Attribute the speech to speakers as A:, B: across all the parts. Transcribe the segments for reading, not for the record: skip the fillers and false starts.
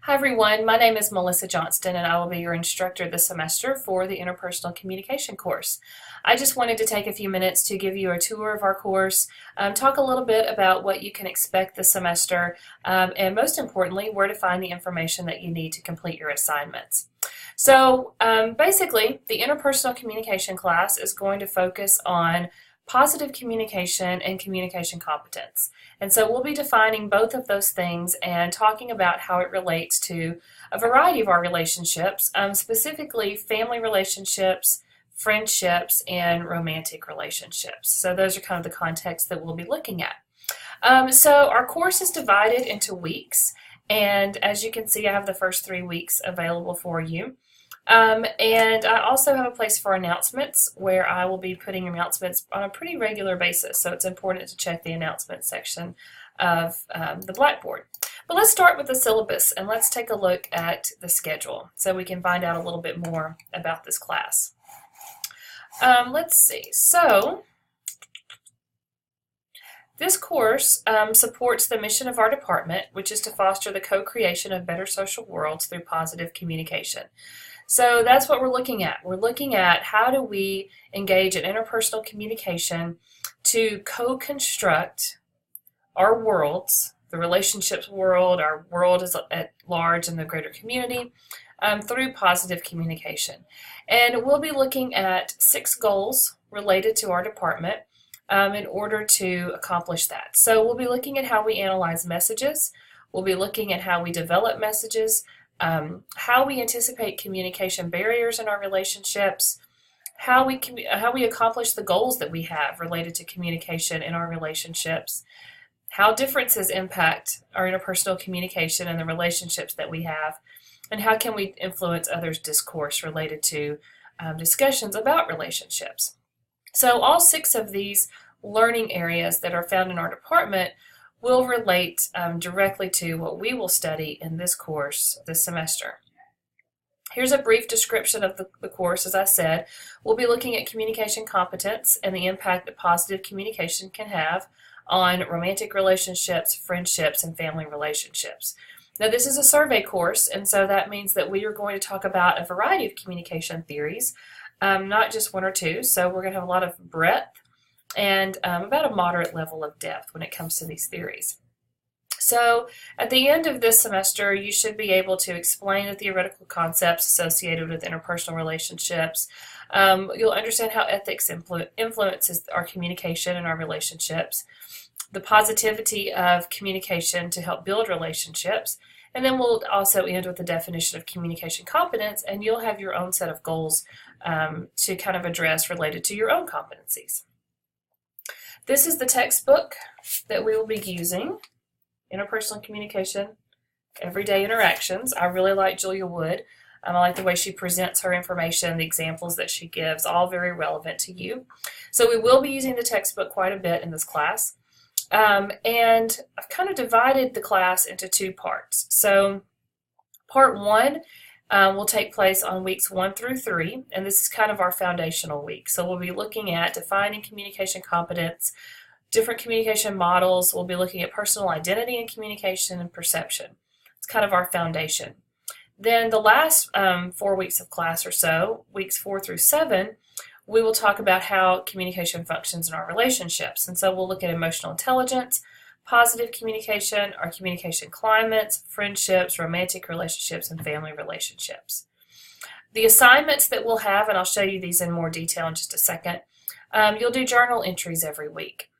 A: Hi everyone, my name is Melissa Johnston and I will be your instructor this semester for the Interpersonal Communication course. I just wanted to take a few minutes to give you a tour of our course, talk a little bit about what you can expect this semester, and most importantly, where to find the information that you need to complete your assignments. So basically, the Interpersonal Communication class is going to focus on positive communication and communication competence. And so we'll be defining both of those things and talking about how it relates to a variety of our relationships, specifically family relationships, friendships, and romantic relationships. So those are kind of the context that we'll be looking at. So our course is divided into weeks, and as you can see, I have the first 3 weeks available for you. And I also have a place for announcements where I will be putting announcements on a pretty regular basis, so it's important to check the announcements section of the Blackboard. But let's start with the syllabus and let's take a look at the schedule so we can find out a little bit more about this class. Let's see. So this course supports the mission of our department, which is to foster the co-creation of better social worlds through positive communication. So that's what we're looking at. We're looking at how do we engage in interpersonal communication to co-construct our worlds, the relationships world, our world as at large in the greater community, through positive communication. And we'll be looking at 6 goals related to our department in order to accomplish that. So we'll be looking at how we analyze messages. We'll be looking at how we develop messages, how we anticipate communication barriers in our relationships, how we accomplish the goals that we have related to communication in our relationships, how differences impact our interpersonal communication and the relationships that we have, and how can we influence others' discourse related to discussions about relationships. So all 6 of these learning areas that are found in our department will relate directly to what we will study in this course this semester. Here's a brief description of the course. As I said, we'll be looking at communication competence and the impact that positive communication can have on romantic relationships, friendships, and family relationships. Now, this is a survey course, and so that means that we are going to talk about a variety of communication theories, not just 1 or 2. So we're going to have a lot of breadth and about a moderate level of depth when it comes to these theories. So at the end of this semester, you should be able to explain the theoretical concepts associated with interpersonal relationships. You'll understand how ethics influences our communication and our relationships, the positivity of communication to help build relationships, and then we'll also end with the definition of communication competence, and you'll have your own set of goals to kind of address related to your own competencies. This is the textbook that we will be using, Interpersonal Communication, Everyday Interactions. I really like Julia Wood. I like the way she presents her information, the examples that she gives, all very relevant to you. So we will be using the textbook quite a bit in this class. And I've kind of divided the class into 2 parts. So part 1 will take place on weeks 1 through 3, and this is kind of our foundational week. So we'll be looking at defining communication competence, different communication models. We'll be looking at personal identity and communication and perception. It's kind of our foundation. Then the last 4 weeks of class or so, weeks 4 through 7, we will talk about how communication functions in our relationships. And so we'll look at emotional intelligence, positive communication, our communication climates, friendships, romantic relationships, and family relationships. The assignments that we'll have, and I'll show you these in more detail in just a second, you'll do journal entries every week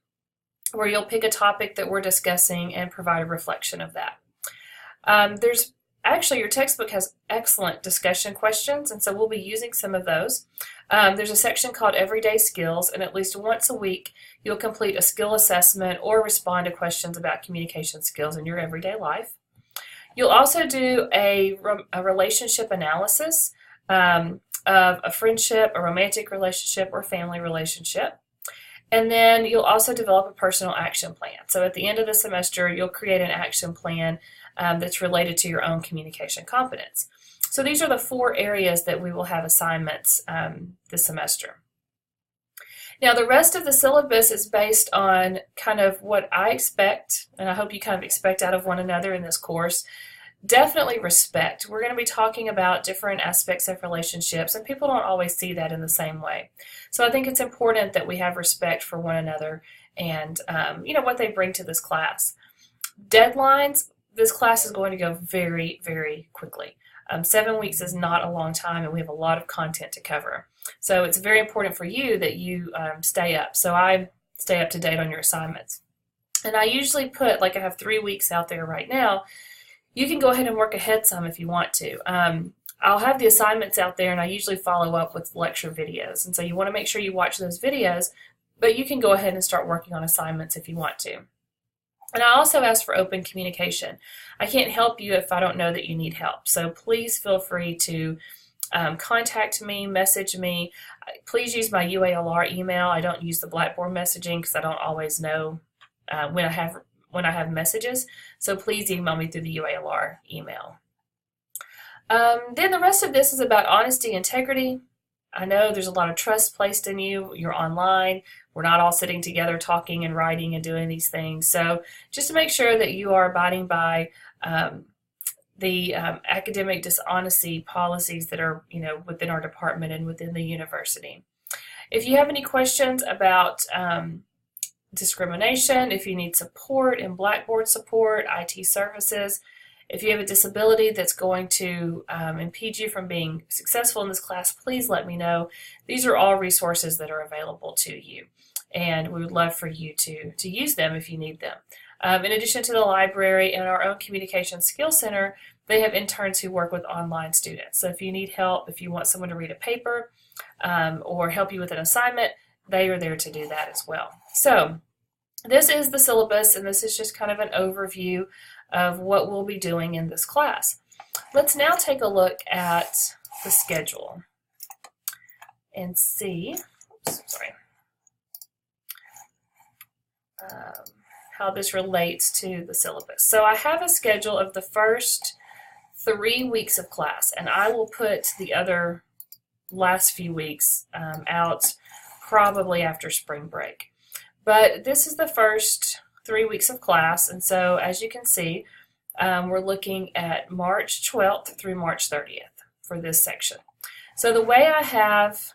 A: where you'll pick a topic that we're discussing and provide a reflection of that. Actually, your textbook has excellent discussion questions, and so we'll be using some of those. There's a section called Everyday Skills, and at least once a week, you'll complete a skill assessment or respond to questions about communication skills in your everyday life. You'll also do a relationship analysis of a friendship, a romantic relationship, or family relationship. And then you'll also develop a personal action plan. So at the end of the semester, you'll create an action plan that's related to your own communication competence. So these are the 4 areas that we will have assignments this semester. Now the rest of the syllabus is based on kind of what I expect, and I hope you kind of expect out of one another in this course. Definitely respect. We're going to be talking about different aspects of relationships, and people don't always see that in the same way. So I think it's important that we have respect for one another and what they bring to this class. Deadlines, this class is going to go very, very quickly. 7 weeks is not a long time, and we have a lot of content to cover. So it's very important for you that you stay up. So I stay up to date on your assignments. And I usually put, like I have 3 weeks out there right now. You can go ahead and work ahead some if you want to. I'll have the assignments out there, and I usually follow up with lecture videos. And so you want to make sure you watch those videos, but you can go ahead and start working on assignments if you want to. And I also ask for open communication. I can't help you if I don't know that you need help. So please feel free to contact me, message me. Please use my UALR email. I don't use the Blackboard messaging because I don't always know when I have messages. So please email me through the UALR email. Then the rest of this is about honesty, integrity. I know there's a lot of trust placed in you. You're online. We're not all sitting together talking and writing and doing these things. So just to make sure that you are abiding by the academic dishonesty policies that are, within our department and within the university. If you have any questions about discrimination, if you need support in Blackboard support, IT services, if you have a disability that's going to impede you from being successful in this class, please let me know. These are all resources that are available to you, and we would love for you to use them if you need them. In addition to the library and our own Communication Skills Center, they have interns who work with online students. So if you need help, if you want someone to read a paper or help you with an assignment, they are there to do that as well. So this is the syllabus, and this is just kind of an overview of what we'll be doing in this class. Let's now take a look at the schedule and see how this relates to the syllabus. So I have a schedule of the first 3 weeks of class, and I will put the other last few weeks out probably after spring break. But this is the first 3 weeks of class, and so as you can see, we're looking at March 12th through March 30th for this section. So the way I have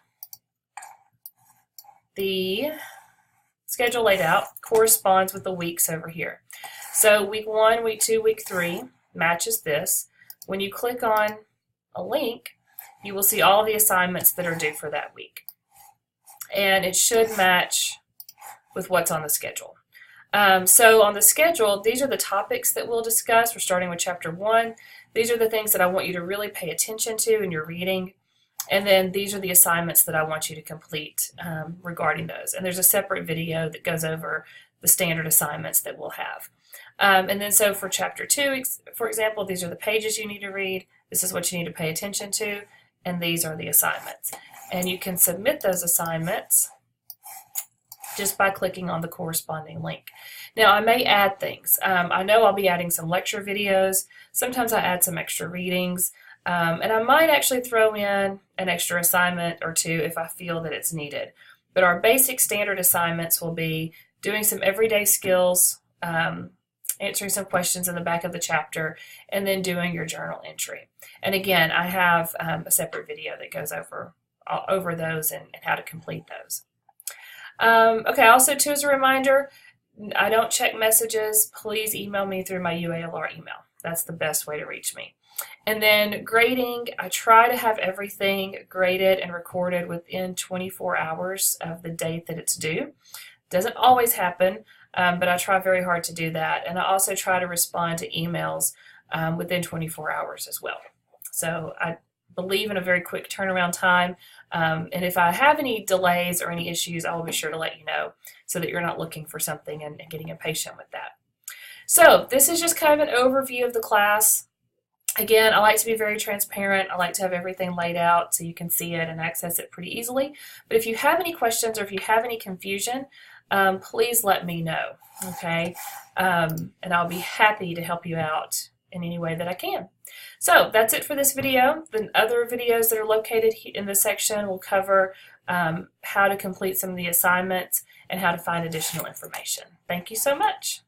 A: the schedule laid out corresponds with the weeks over here. So week 1, week 2, week 3 matches this. When you click on a link, you will see all the assignments that are due for that week. And it should match with what's on the schedule. So on the schedule, these are the topics that we'll discuss. We're starting with Chapter 1. These are the things that I want you to really pay attention to in your reading. And then these are the assignments that I want you to complete regarding those. And there's a separate video that goes over the standard assignments that we'll have. And then so for Chapter 2, for example, these are the pages you need to read. This is what you need to pay attention to. And these are the assignments. And you can submit those assignments just by clicking on the corresponding link. Now, I may add things. I know I'll be adding some lecture videos. Sometimes I add some extra readings. And I might actually throw in an extra assignment or two if I feel that it's needed. But our basic standard assignments will be doing some everyday skills, answering some questions in the back of the chapter, and then doing your journal entry. And again, I have a separate video that goes over those and how to complete those. Okay, also too, as a reminder, I don't check messages. Please email me through my UALR email. That's the best way to reach me. And then grading, I try to have everything graded and recorded within 24 hours of the date that it's due. Doesn't always happen, but I try very hard to do that. And I also try to respond to emails within 24 hours as well. So I believe in a very quick turnaround time. And if I have any delays or any issues, I will be sure to let you know so that you're not looking for something and getting impatient with that. So this is just kind of an overview of the class. Again, I like to be very transparent. I like to have everything laid out so you can see it and access it pretty easily. But if you have any questions or if you have any confusion, please let me know, okay? And I'll be happy to help you out in any way that I can. So that's it for this video. The other videos that are located in this section will cover how to complete some of the assignments and how to find additional information. Thank you so much.